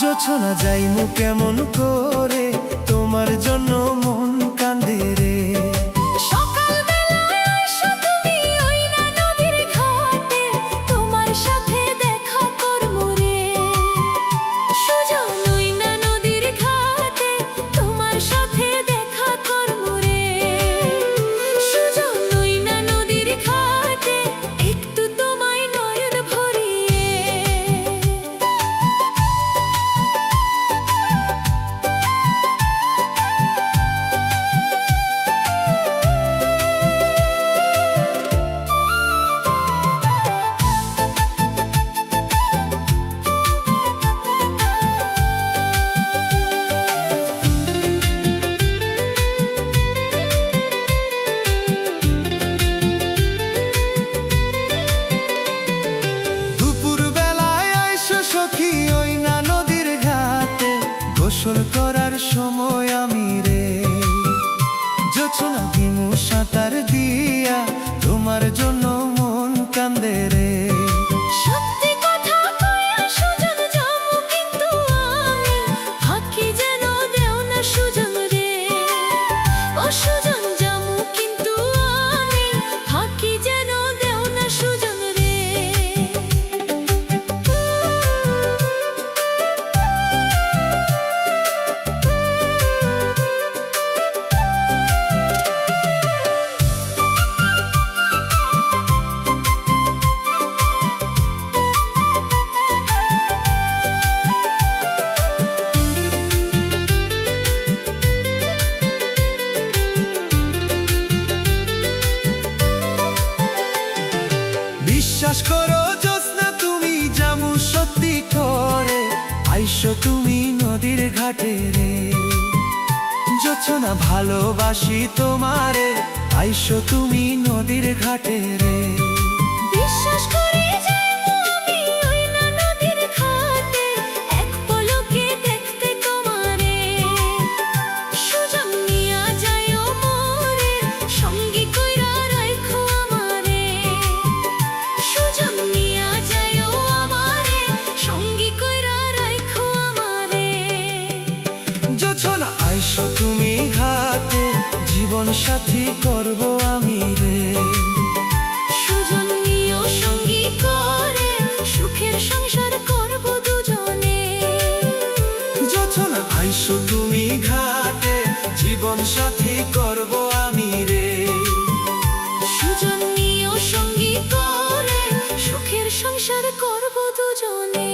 জোছনা যাইমু কেমন করে, তোমার জন্য মন কান্দে রে। গোসল করার সময় আমি রে, জোছনা দিমু সাঁতার দিয়া, তোমার জন্য মন কান্দে রে। সত্যি কথা কইয়া সুজন যামু, কিন্তু আমি ফাঁকি যেন দেও না সুজন রে। ও সুজন যামু, কিন্তু আমি ফাঁকি যেন দেও না সুজন রে। বিশ্বাস করো জোছনা, তুমি যামু সত্যি করে, আইসো তুমি নদীর ঘাটে রে। জোছনা ভালোবাসি তোমারে, আইসো তুমি নদীর ঘাটে রে। বিশ্বাস করি যাইমু আমি ওই না নদীর ঘাটে, এক পলকে দেখতে তোমারে। সুজন নিয়া যাইও মোরে, সঙ্গী কইরা রাইখো আমারে। সুজন নিয়া যাইও আমারে, সঙ্গী কইরা রাইখো আমারে। জোছনা আইসো তুমি ঘাটে, জীবন সাথী করব আমি রে। সুজন নিও সঙ্গী করে, সুখের সংসার করব দুজনে। জোছনা আইসো তুমি ঘাটে, জীবন সাথী করব আমি রে। সুজন নিও সঙ্গী করে, সুখের সংসার করব দুজনে।